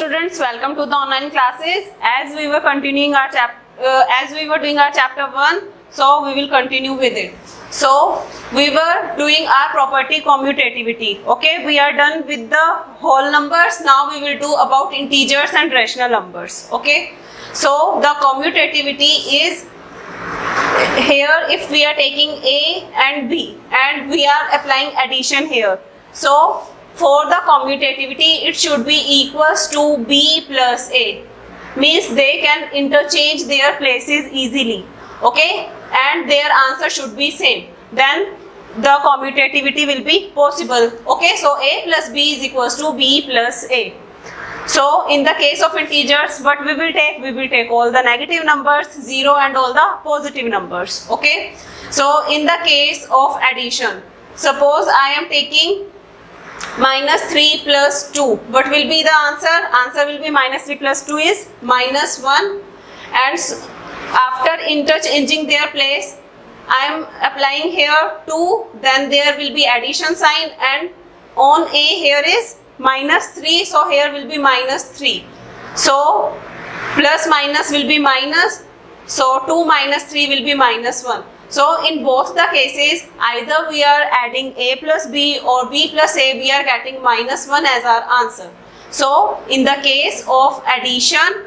students, welcome to the online classes. As we were doing our chapter 1, so we will continue with it. So we were doing our property commutativity. Okay, we are done with the whole numbers. Now we will do about integers and rational numbers. Okay, so the commutativity is here if we are taking A and B and we are applying addition here. So for the commutativity, it should be equals to B plus A. Means they can interchange their places easily. Okay, and their answer should be same. Then the commutativity will be possible. Okay, so A plus B is equals to B plus A. So in the case of integers, what we will take? We will take all the negative numbers, 0 and all the positive numbers. Okay, so in the case of addition, suppose I am taking minus 3 plus 2. What will be the answer? Answer will be minus 3 plus 2 is minus 1. And after interchanging their place, I am applying here 2. Then there will be addition sign, and on A here is minus 3. So here will be minus 3. So plus minus will be minus. So 2 minus 3 will be minus 1. So in both the cases, either we are adding A plus B or B plus A, we are getting minus 1 as our answer. So in the case of addition,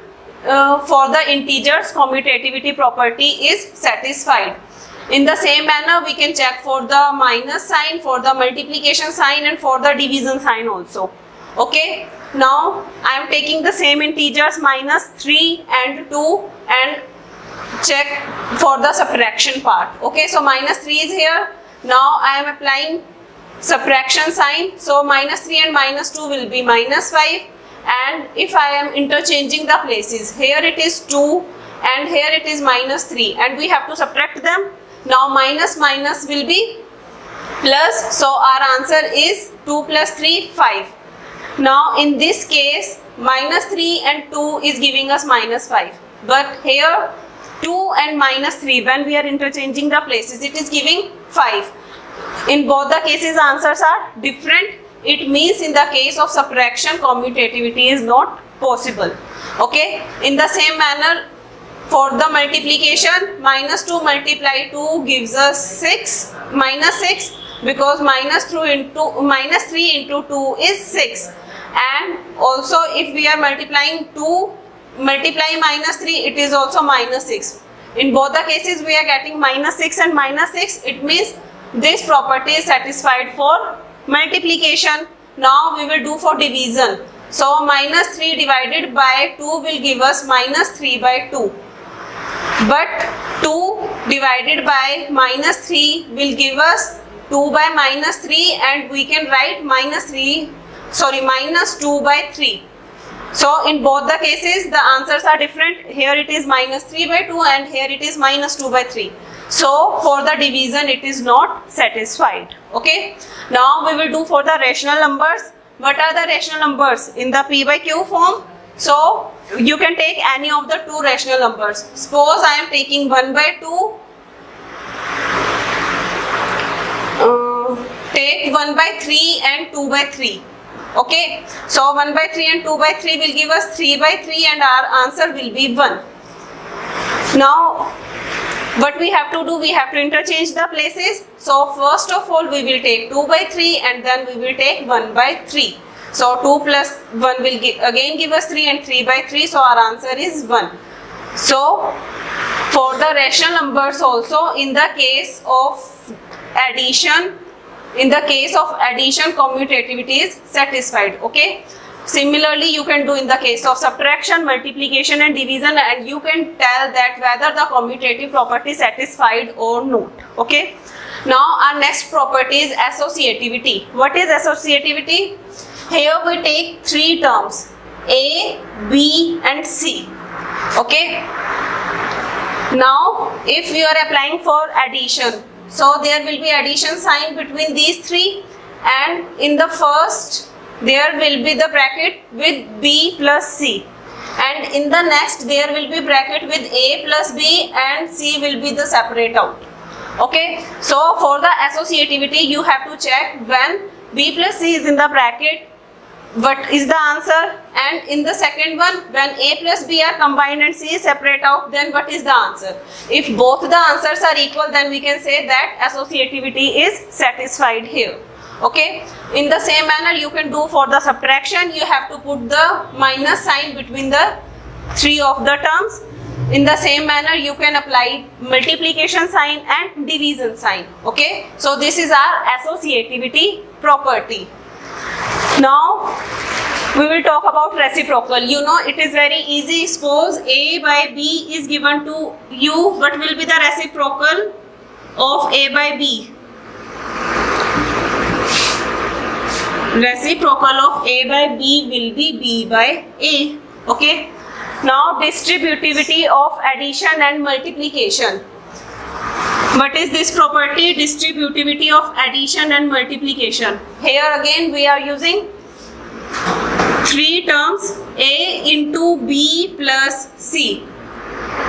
for the integers, commutativity property is satisfied. In the same manner, we can check for the minus sign, for the multiplication sign, and for the division sign also. Okay, now I am taking the same integers minus 3 and 2 and check for the subtraction part. Okay, so minus 3 is here. Now I am applying subtraction sign. So minus 3 and minus 2 will be minus 5. And if I am interchanging the places, here it is 2 and here it is minus 3, and we have to subtract them. Now minus minus will be plus. So our answer is 2 plus 3, 5. Now in this case, minus 3 and 2 is giving us minus 5. But here 2 and minus 3, when we are interchanging the places, it is giving 5. In both the cases, answers are different. It means in the case of subtraction, commutativity is not possible. Okay, in the same manner, for the multiplication, minus 2 multiply 2 gives us 6, minus 6, because minus 3 into 2 is 6. And also if we are multiplying 2 multiply minus 3, it is also minus 6. In both the cases, we are getting minus 6 and minus 6. It means this property is satisfied for multiplication. Now we will do for division. So minus 3 divided by 2 will give us minus 3 by 2. But 2 divided by minus 3 will give us 2 by minus 3, and we can write minus 2 by 3. So in both the cases, the answers are different. Here it is minus 3 by 2 and here it is minus 2 by 3. So for the division, it is not satisfied. Okay. Now we will do for the rational numbers. What are the rational numbers? In the P by Q form. So you can take any of the two rational numbers. Suppose I am taking 1 by 2. Take 1 by 3 and 2 by 3. Okay, so 1 by 3 and 2 by 3 will give us 3 by 3 and our answer will be 1. Now, what we have to do, we have to interchange the places. So, first of all, we will take 2 by 3 and then we will take 1 by 3. So, 2 plus 1 will again give us 3 and 3 by 3. So, our answer is 1. So, for the rational numbers also, in the case of addition, commutativity is satisfied. Okay. Similarly, you can do in the case of subtraction, multiplication and division, and you can tell that whether the commutative property is satisfied or not. Okay. Now our next property is associativity. What is associativity? Here we take three terms, A, B and C. Okay. Now if you are applying for addition, so there will be addition sign between these three, and in the first there will be the bracket with B plus C, and in the next there will be bracket with A plus B and C will be the separate out. Okay, so for the associativity you have to check when B plus C is in the bracket, what is the answer? And in the second one, when A plus B are combined and C is separate out, then what is the answer? If both the answers are equal, then we can say that associativity is satisfied here. Okay, in the same manner you can do for the subtraction. You have to put the minus sign between the three of the terms. In the same manner you can apply multiplication sign and division sign. Okay, so this is our associativity property. Now we will talk about reciprocal. You know, it is very easy. Suppose A by B is given to you. What will be the reciprocal of A by B? Reciprocal of A by B will be B by A. Okay. Now distributivity of addition and multiplication. What is this property? Distributivity of addition and multiplication. Here again we are using three terms, A into B plus C.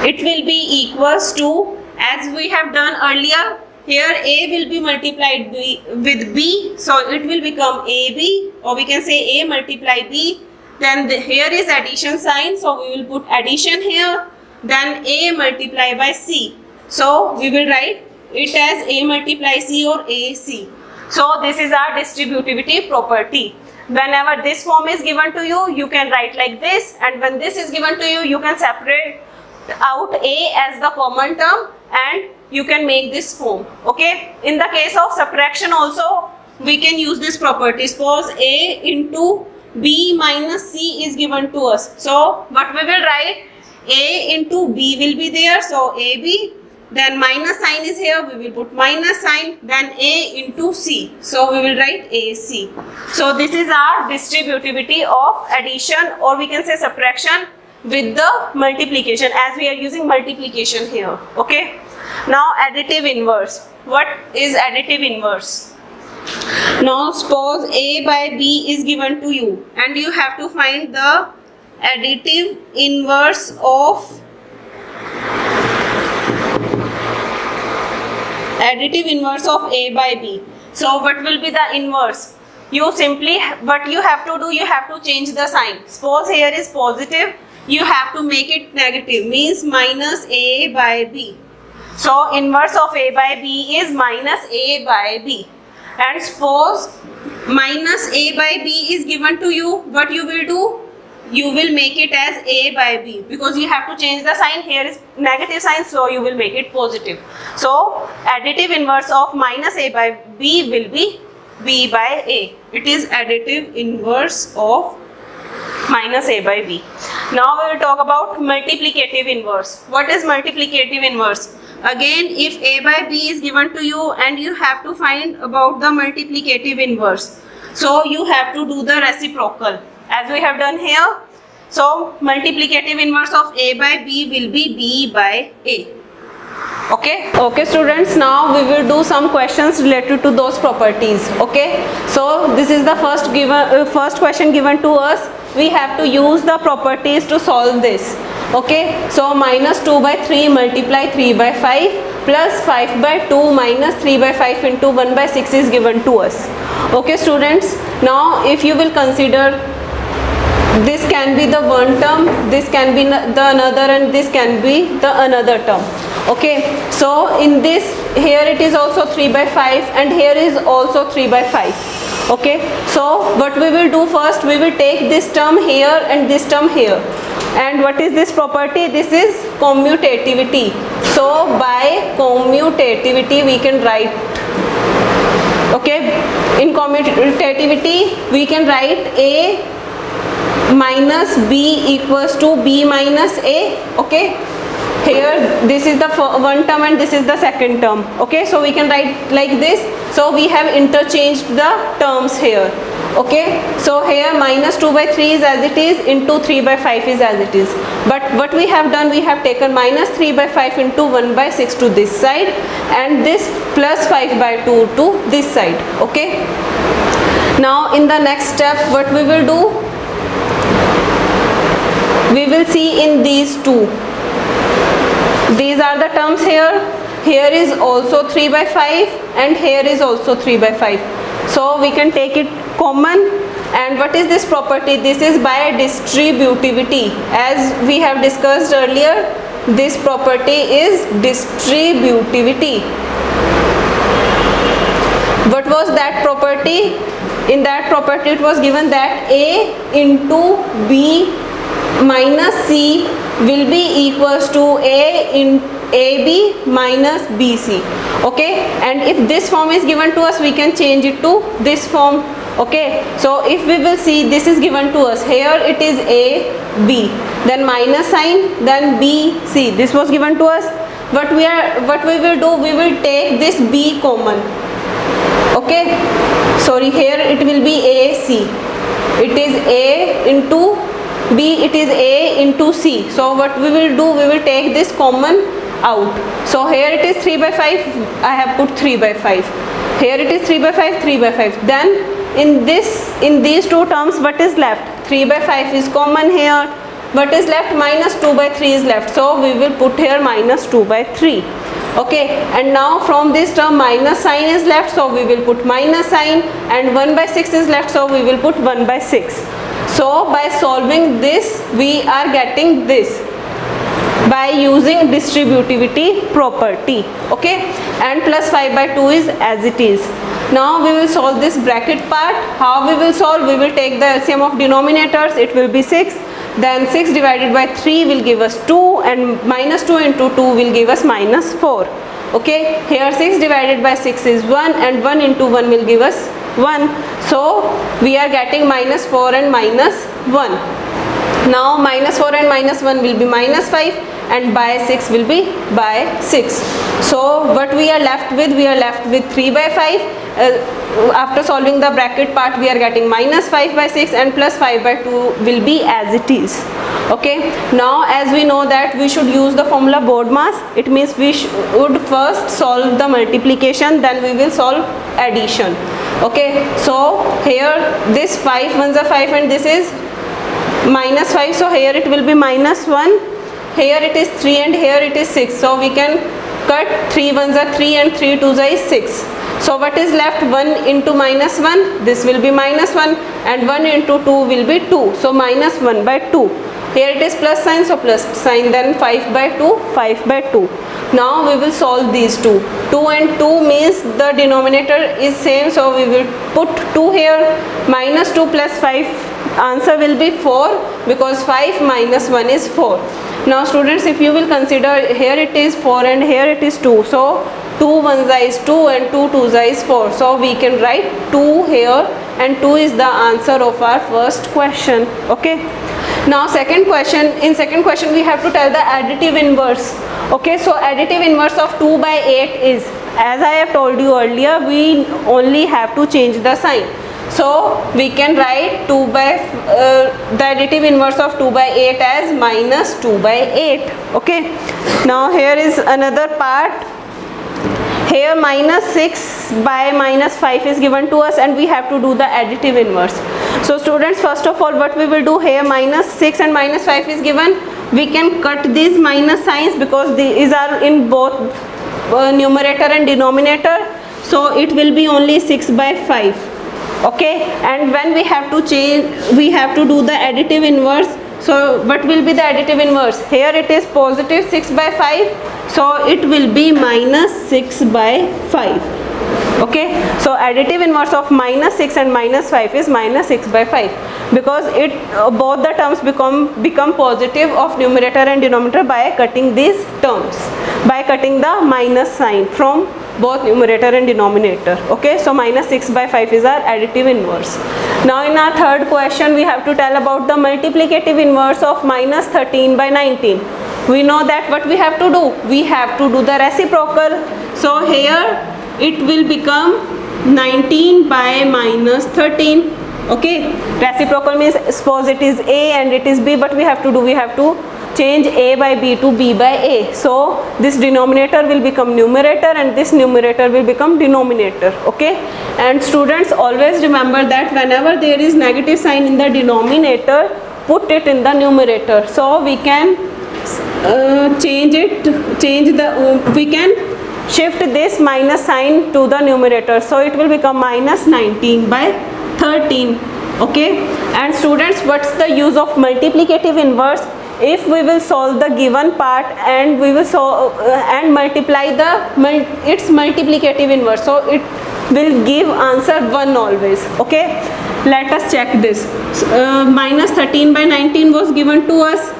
It will be equals to, as we have done earlier, here A will be multiplied with B, so it will become AB, or we can say A multiply B. Then here is addition sign, so we will put addition here. Then A multiply by C. So we will write it as A multiply C or AC. So this is our distributivity property. Whenever this form is given to you, you can write like this, and when this is given to you, you can separate out A as the common term and you can make this form. Okay. In the case of subtraction also, we can use this property. Suppose A into B minus C is given to us. So what we will write? A into B will be there. So AB. Then minus sign is here. We will put minus sign. Then A into C. So we will write AC. So this is our distributivity of addition, or we can say subtraction with the multiplication, as we are using multiplication here. Okay. Now additive inverse. What is additive inverse? Now suppose A by B is given to you and you have to find the additive inverse of A by B. So what will be the inverse? You simply, what you have to do, you have to change the sign. Suppose here is positive, you have to make it negative, means minus A by B. So inverse of A by B is minus A by B. And suppose minus A by B is given to you, what you will do? You will make it as A by B, because you have to change the sign. Here is negative sign, so you will make it positive. So additive inverse of minus A by B will be B by A. It is additive inverse of minus A by B. Now we will talk about multiplicative inverse. What is multiplicative inverse? Again, if A by B is given to you and you have to find about the multiplicative inverse, so you have to do the reciprocal, as we have done here. So multiplicative inverse of A by B will be B by A. Okay. Okay students, now we will do some questions related to those properties. Okay. So this is the first question given to us. We have to use the properties to solve this. Okay. So minus 2 by 3 multiply 3 by 5 plus 5 by 2 minus 3 by 5 into 1 by 6 is given to us. Okay students. Now if you will consider, this can be the one term, this can be the another, and this can be the another term. Okay, so in this, here it is also 3 by 5 and here is also 3 by 5. Okay, so what we will do first, we will take this term here and this term here. And what is this property? This is commutativity. So by commutativity we can write, okay, in commutativity we can write A minus B equals to B minus A. Okay, here this is the one term and this is the second term. Okay, so we can write like this. So we have interchanged the terms here. Okay, so here minus 2 by 3 is as it is, into 3 by 5 is as it is. But what we have done, we have taken minus 3 by 5 into 1 by 6 to this side and this plus 5 by 2 to this side. Okay, now in the next step what we will do, we will see in these two. These are the terms here. Here is also 3 by 5 and here is also 3 by 5. So we can take it common And what is this property? This is by distributivity. As we have discussed earlier, this property is distributivity. What was that property? In that property it was given that A into B minus C will be equals to A in AB minus BC. Okay, and if this form is given to us, we can change it to this form. Okay, so if we will see, this is given to us, here it is A, B, then minus sign, then B, C. This was given to us. What we will do, we will take this B common. Okay, sorry, here it will be A, C. It is A into B, it is A into C. So what we will do, we will take this common out. So here it is 3 by 5, I have put 3 by 5. Here it is 3 by 5, 3 by 5. Then in these two terms, what is left? 3 by 5 is common here. What is left? Minus 2 by 3 is left. So we will put here minus 2 by 3. Okay, and now from this term minus sign is left, so we will put minus sign, and 1 by 6 is left, so we will put 1 by 6. So by solving this, we are getting this by using distributivity property. Okay, and plus 5 by 2 is as it is. Now we will solve this bracket part. How we will solve? We will take the LCM of denominators. It will be 6. Then 6 divided by 3 will give us 2, and minus 2 into 2 will give us minus 4. Okay, here 6 divided by 6 is 1, and 1 into 1 will give us 1. So we are getting minus 4 and minus 1. Now minus 4 and minus 1 will be minus 5, and by 6 will be by 6. So what we are left with? We are left with 3 by 5. After solving the bracket part, we are getting minus 5 by 6, and plus 5 by 2 will be as it is. Okay, now as we know that we should use the formula BODMAS, it means we would first solve the multiplication, then we will solve addition. Okay, so here this 5 ones are 5, and this is minus 5, so here it will be minus 1, here it is 3, and here it is 6. So we can cut 3 ones are 3 and 3 twos are 6. So what is left? 1 into minus 1, this will be minus 1, and 1 into 2 will be 2. So minus 1 by 2. Here it is plus sign, so plus sign, then 5 by 2, 5 by 2. Now we will solve these two. 2 and 2 means the denominator is same, so we will put 2 here. Minus 2 plus 5, answer will be 4, because 5 minus 1 is 4. Now students, if you will consider, here it is 4 and here it is 2. So 2 ones is 2 and 2 twos is 4. So we can write 2 here, and 2 is the answer of our first question. Okay. Now second question. In second question we have to tell the additive inverse. Okay. So additive inverse of 2 by 8 is, as I have told you earlier, we only have to change the sign. So we can write the additive inverse of 2 by 8 as minus 2 by 8. Okay. Now here is another part. Here minus 6 by minus 5 is given to us, and we have to do the additive inverse. So students, first of all, what we will do, here minus 6 and minus 5 is given. We can cut these minus signs because these are in both numerator and denominator. So it will be only 6 by 5. Okay, and when we have to change, we have to do the additive inverse. So what will be the additive inverse? Here it is positive 6 by 5, so it will be minus 6 by 5. Okay, so additive inverse of minus 6 and minus 5 is minus 6 by 5, because it both the terms become positive of numerator and denominator by cutting these terms, by cutting the minus sign from both numerator and denominator. Okay, so minus 6 by 5 is our additive inverse. Now in our third question, we have to tell about the multiplicative inverse of minus 13 by 19. We know that what we have to do, we have to do the reciprocal. So here it will become 19 by minus 13. Okay, reciprocal means suppose it is A and it is B, but we have to change A by B to B by A. So this denominator will become numerator and this numerator will become denominator. Okay, and students, always remember that whenever there is negative sign in the denominator, put it in the numerator. So we can we can shift this minus sign to the numerator. So it will become minus 19 by 13. Okay, and students, what's the use of multiplicative inverse? If we will solve the given part and we will solve and multiply its multiplicative inverse, so it will give answer 1 always. Okay, let us check this. Minus 13 by 19 was given to us,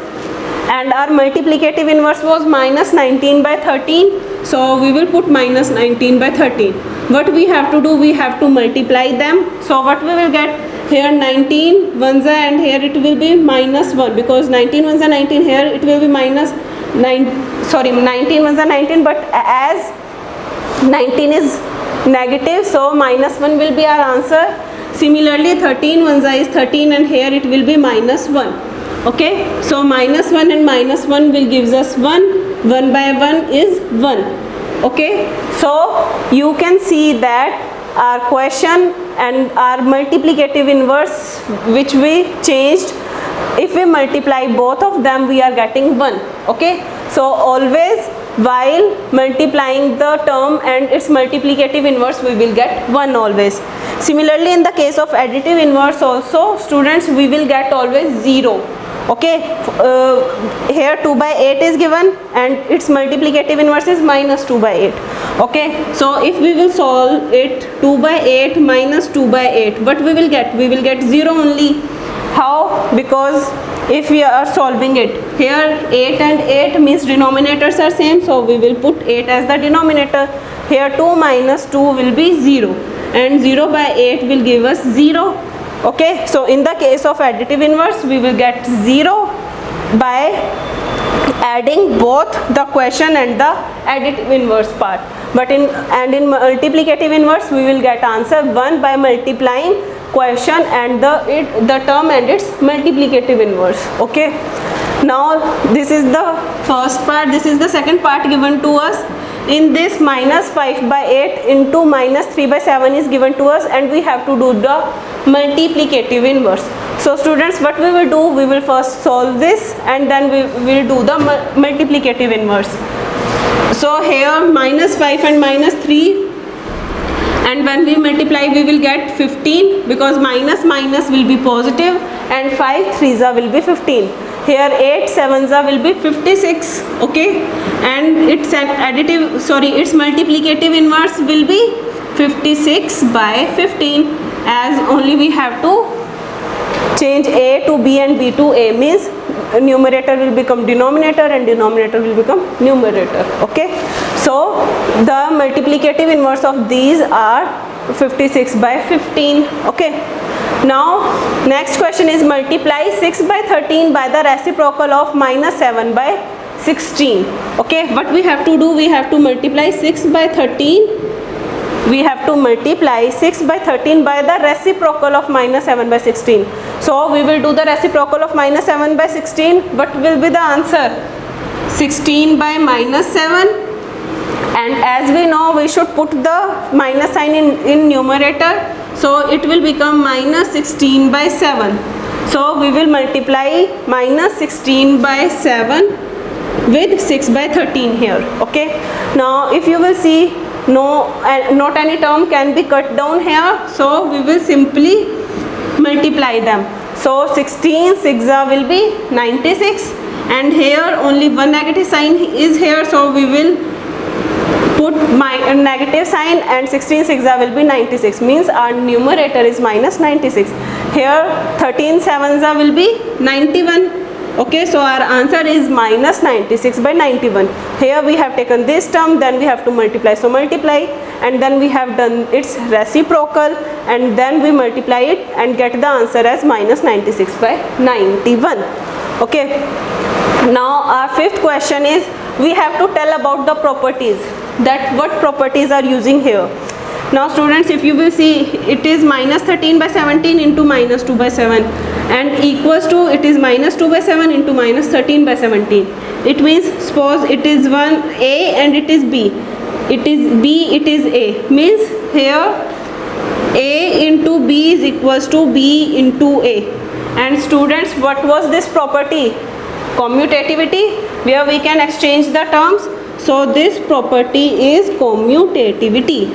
and our multiplicative inverse was minus 19 by 13. So we will put minus 19 by 13. What we have to do, we have to multiply them. So what we will get here, 19 ones are, and here it will be minus 1, because 19 ones are 19, here it will be minus 9, sorry, 19 ones are 19, but as 19 is negative, so minus 1 will be our answer. Similarly, 13 ones are is 13, and here it will be minus 1. Okay, so minus 1 and minus 1 will gives us 1. 1 by 1 is 1. Okay, so you can see that our question and our multiplicative inverse which we changed, if we multiply both of them, we are getting 1. Okay, so always while multiplying the term and its multiplicative inverse, we will get 1 always. Similarly, in the case of additive inverse also, students, we will get always 0. Okay, here 2 by 8 is given and its multiplicative inverse is minus 2 by 8. Okay, so if we will solve it, 2 by 8 minus 2 by 8, what we will get? We will get 0 only. How? Because if we are solving it, here 8 and 8 means denominators are same, so we will put 8 as the denominator. Here 2 minus 2 will be 0, and 0 by 8 will give us 0. Okay, so in the case of additive inverse, we will get 0 by adding both the question and the additive inverse part. But in multiplicative inverse, we will get answer 1 by multiplying question and the term and its multiplicative inverse. Okay, now this is the first part. This is the second part given to us. In this, minus 5 by 8 into minus 3 by 7 is given to us, and we have to do the multiplicative inverse. So students, what we will do, we will first solve this and then we will do the multiplicative inverse. So here minus 5 and minus 3, and when we multiply we will get 15, because minus minus will be positive and 5 3s will be 15. Here 8 7s will be 56. Okay, and its its multiplicative inverse will be 56 by 15, as only we have to change a to b and b to a, means numerator will become denominator and denominator will become numerator. Okay, so the multiplicative inverse of these are 56 by 15. Okay, now next question is multiply 6 by 13 by the reciprocal of minus 7 by 16. Okay, what we have to do, we have to multiply 6 by 13. We have to multiply 6 by 13 by the reciprocal of minus 7 by 16. So we will do the reciprocal of minus 7 by 16. What will be the answer? 16 by minus 7. And as we know, we should put the minus sign in numerator. So it will become minus 16 by 7. So we will multiply minus 16 by 7 with 6 by 13 here. Okay, now if you will see, not any term can be cut down here, so we will simply multiply them. So 16 6 will be 96, and here only one negative sign is here, so we will put my negative sign, and 16 6 will be 96, means our numerator is minus 96. Here 13 7 will be 91. Okay, so our answer is minus 96 by 91. Here we have taken this term, then we have to multiply. So multiply, and then we have done its reciprocal, and then we multiply it and get the answer as minus 96 by 91. Okay, now our fifth question is, we have to tell about the properties, that what properties are using here. Now students, if you will see, it is minus 13 by 17 into minus 2 by 7, and equals to, it is minus 2 by 7 into minus 13 by 17. It means, suppose it is one A and it is B. It is B, it is A. Means here A into B is equals to B into A. And students, what was this property? Commutativity, where we can exchange the terms. So this property is commutativity.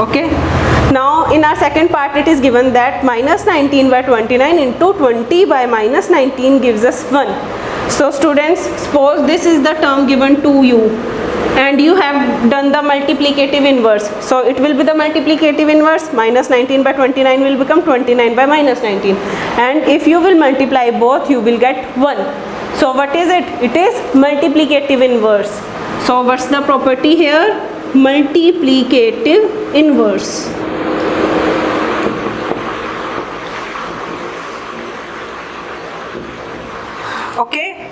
Okay. Now in our second part it is given that minus 19 by 29 into 20 by minus 19 gives us 1. So students, suppose this is the term given to you and you have done the multiplicative inverse. So it will be the multiplicative inverse, minus 19 by 29 will become 29 by minus 19. And if you will multiply both, you will get 1. So what is it? It is multiplicative inverse. So what's the property here? Multiplicative inverse. Okay.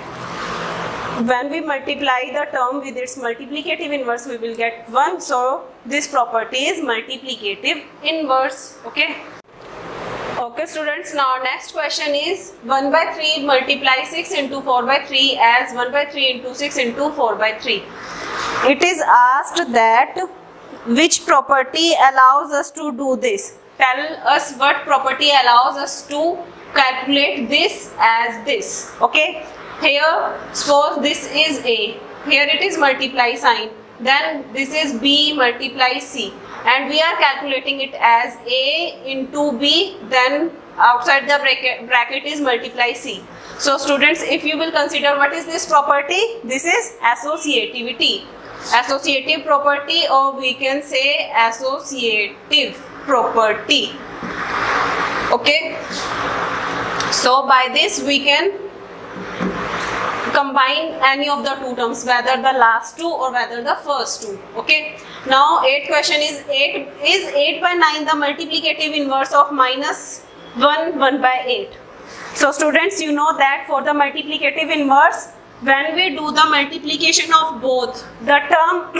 When we multiply the term with its multiplicative inverse, we will get 1. So this property is multiplicative inverse. Okay. Okay students, now next question is 1 by 3 multiply 6 into 4 by 3 as 1 by 3 into 6 into 4 by 3. It is asked that which property allows us to do this. Tell us what property allows us to calculate this as this. Okay. Here suppose this is A, here it is multiply sign, then this is B multiply C, and we are calculating it as A into B, then outside the bracket is multiply C. So students, if you will consider what is this property, this is associativity. Associative property, or we can say associative property. Okay. So by this we can combine any of the two terms, whether the last two or whether the first two. Okay. Now 8th question is 8 by 9 the multiplicative inverse of minus 1 by 8. So students, you know that for the multiplicative inverse, when we do the multiplication of both the term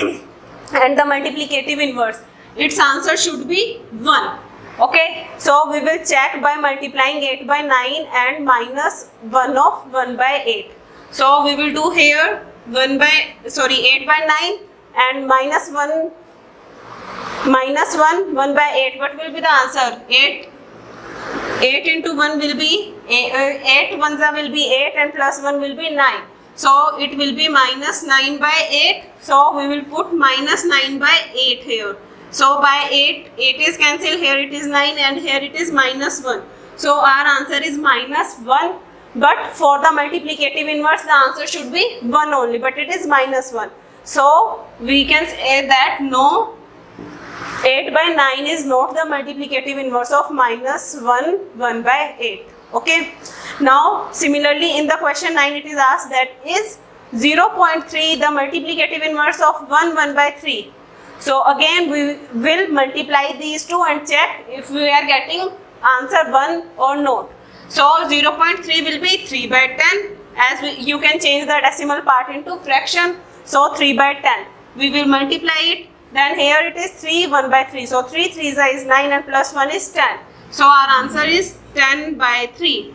and the multiplicative inverse, its answer should be 1. Okay, so we will check by multiplying 8 by 9 and minus 1 of 1 by 8. So we will do here 8 by 9 and minus 1 by 8. What will be the answer? 8 into 1 will be 8 ones will be 8 and plus 1 will be 9. So it will be minus 9 by 8. So we will put minus 9 by 8 here. So by 8 is cancelled, here it is 9 and here it is minus 1. So our answer is minus 1. But for the multiplicative inverse, the answer should be 1 only, but it is minus 1. So we can say that no, 8 by 9 is not the multiplicative inverse of minus 1 by 8. Okay. Now similarly in the question 9 it is asked that is 0.3 the multiplicative inverse of 1 by 3. So again we will multiply these two and check if we are getting answer 1 or not. So 0.3 will be 3 by 10, as you can change the decimal part into fraction. So 3 by 10. We will multiply it. Then here it is 3, 1 by 3. So 3 3s is 9 and plus 1 is 10. So our answer is 10 by 3.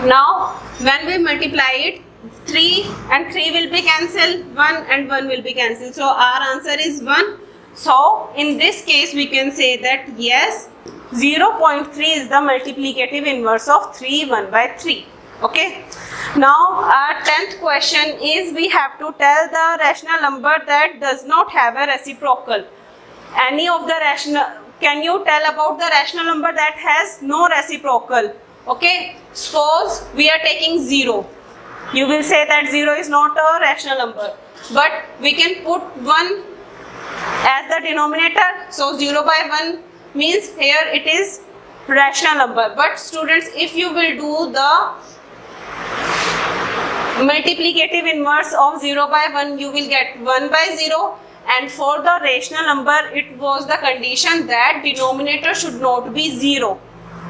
Now when we multiply it, 3 and 3 will be cancelled, 1 and 1 will be cancelled. So our answer is 1. So in this case we can say that yes, 0.3 is the multiplicative inverse of 3 1 by 3. Okay. Now our 10th question is we have to tell the rational number that does not have a reciprocal. Any of the rational, can you tell about the rational number that has no reciprocal? Okay. Suppose we are taking 0. You will say that 0 is not a rational number, but we can put 1 as the denominator. So 0 by 1 means here it is rational number. But students, if you will do the multiplicative inverse of 0 by 1, you will get 1 by 0, and for the rational number it was the condition that denominator should not be 0.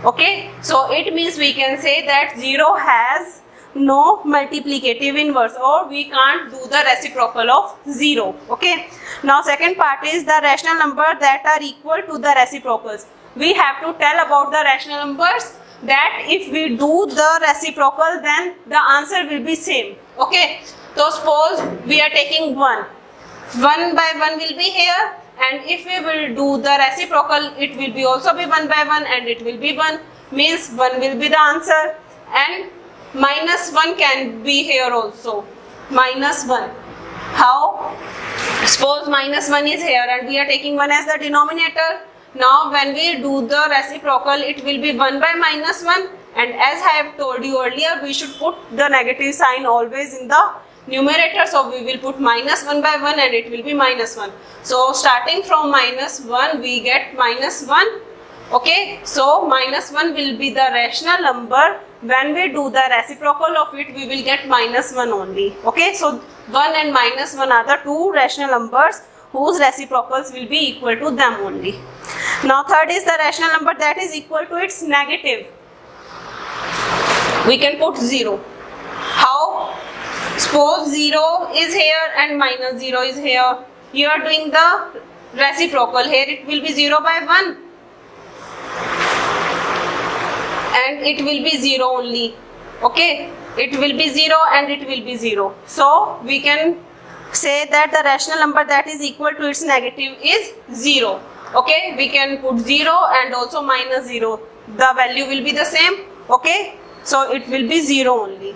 Okay, so it means we can say that 0 has no multiplicative inverse, or we can't do the reciprocal of 0. Okay. Now second part is the rational number that are equal to the reciprocals. We have to tell about the rational numbers that if we do the reciprocal, then the answer will be same. Okay. So suppose we are taking 1. 1 by 1 will be here, and if we will do the reciprocal, it will be also be 1 by 1 and it will be 1, means 1 will be the answer, and minus 1 can be here also. Minus 1. How? Suppose minus 1 is here and we are taking 1 as the denominator. Now when we do the reciprocal, it will be 1 by minus 1, and as I have told you earlier, we should put the negative sign always in the numerator. So we will put minus 1 by 1 and it will be minus 1. So starting from minus 1, we get minus 1. Okay, so minus 1 will be the rational number. When we do the reciprocal of it, we will get minus 1 only. Okay, so 1 and minus 1 are the two rational numbers whose reciprocals will be equal to them only. Now third is the rational number that is equal to its negative. We can put 0. How? Suppose 0 is here and minus 0 is here. You are doing the reciprocal. Here it will be 0 by 1. And it will be 0 only. Okay, it will be 0 and it will be 0. So we can say that the rational number that is equal to its negative is 0. Okay, we can put 0 and also minus 0. The value will be the same. Okay, so it will be 0 only.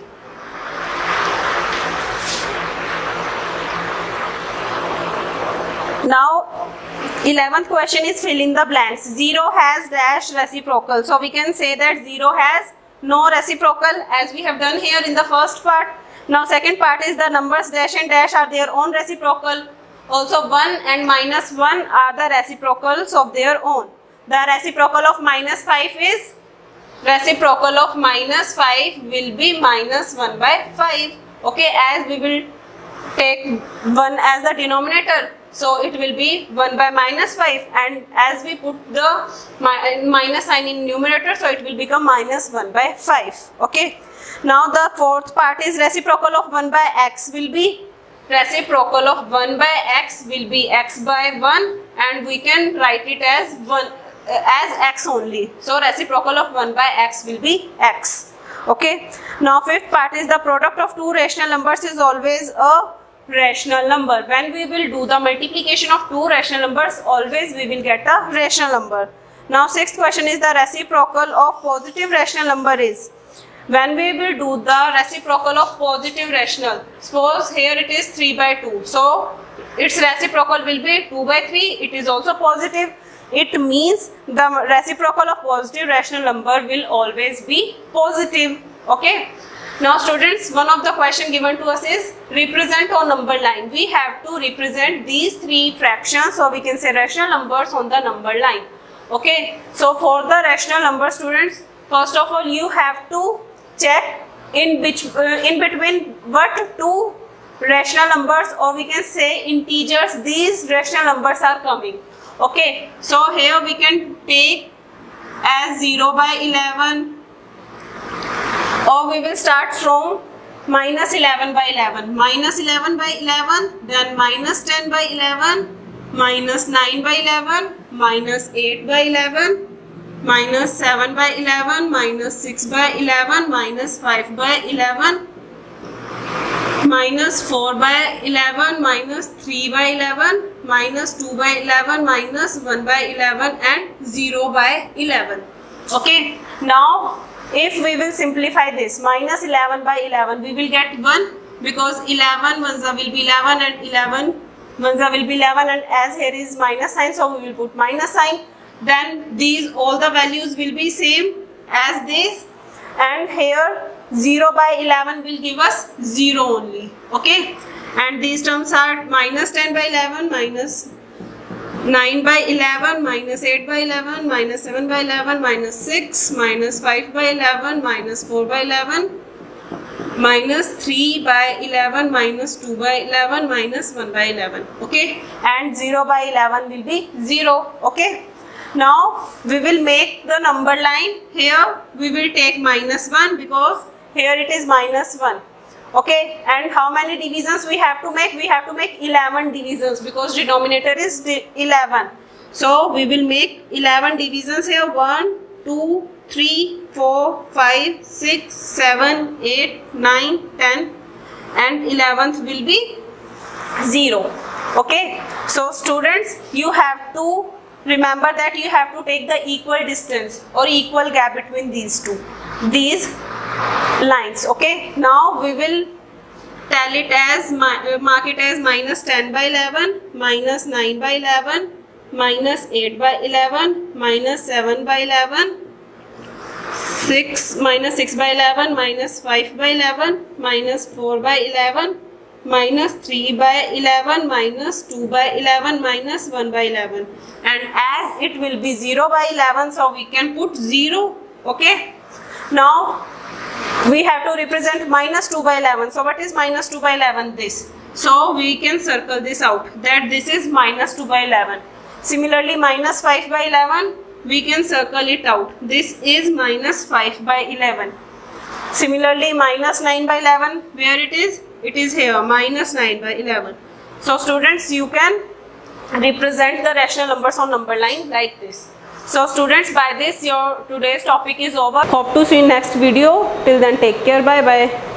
Now 11th question is fill in the blanks. 0 has dash reciprocal. So we can say that 0 has no reciprocal as we have done here in the first part. Now second part is the numbers dash and dash are their own reciprocal. Also 1 and minus 1 are the reciprocals of their own. The reciprocal of minus 5 is, reciprocal of minus 5 will be minus 1 by 5. Okay, as we will take 1 as the denominator. So it will be 1 by minus 5, and as we put the minus sign in numerator, so it will become minus 1 by 5. Okay. Now the fourth part is reciprocal of 1 by x will be, reciprocal of 1 by x will be x by 1, and we can write it as 1 as x only. So reciprocal of 1 by x will be x. Okay. Now fifth part is the product of two rational numbers is always a rational number. When we will do the multiplication of two rational numbers, always we will get a rational number. Now sixth question is the reciprocal of positive rational number is, when we will do the reciprocal of positive rational, suppose here it is 3 by 2, so its reciprocal will be 2 by 3, it is also positive. It means the reciprocal of positive rational number will always be positive. Okay. Now students, one of the question given to us is represent on number line. We have to represent these three fractions, so we can say rational numbers on the number line. Okay, so for the rational number students, first of all you have to check in between what two rational numbers, or we can say integers, these rational numbers are coming. Okay, so here we can take as 0 by 11, or we will start from minus 11 by 11, minus 11 by 11, then minus 10 by 11, minus 9 by 11, minus 8 by 11, minus 7 by 11, minus 6 by 11, minus 5 by 11, minus 4 by 11, minus 3 by 11, minus 2 by 11, minus 1 by 11, and 0 by 11. Okay, now if we will simplify this, minus 11 by 11, we will get 1, because 11 ones will be 11 and 11 ones will be 11, and as here is minus sign, so we will put minus sign. Then these all the values will be same as this, and here 0 by 11 will give us 0 only. Okay, and these terms are minus 10 by 11, minus 9 by 11, minus 8 by 11, minus 7 by 11, minus 6, minus 5 by 11, minus 4 by 11, minus 3 by 11, minus 2 by 11, minus 1 by 11. Okay, and 0 by 11 will be 0. Okay, now we will make the number line. Here we will take minus 1, because here it is minus 1. Okay, and how many divisions we have to make? We have to make 11 divisions, because denominator is 11. So we will make 11 divisions here. 1, 2, 3, 4, 5, 6, 7, 8, 9, 10, and 11th will be 0. Okay, so students, you have to remember that you have to take the equal distance or equal gap between these lines. Okay, now we will tell it as mark it as minus 10 by 11, minus 9 by 11, minus 8 by 11, minus 7 by 11, 6 minus 6 by 11, minus 5 by 11, minus 4 by 11, minus 3 by 11, minus 2 by 11, minus 1 by 11. And as it will be 0 by 11, so we can put 0. Okay. Now we have to represent minus 2 by 11. So what is minus 2 by 11? This. So we can circle this out, that this is minus 2 by 11. Similarly, minus 5 by 11, we can circle it out. This is minus 5 by 11. Similarly, minus 9 by 11, where it is? It is here, minus 9 by 11. So students, you can represent the rational numbers on number line like this. So students, by this your today's topic is over. Hope to see you in next video. Till then, take care. Bye bye.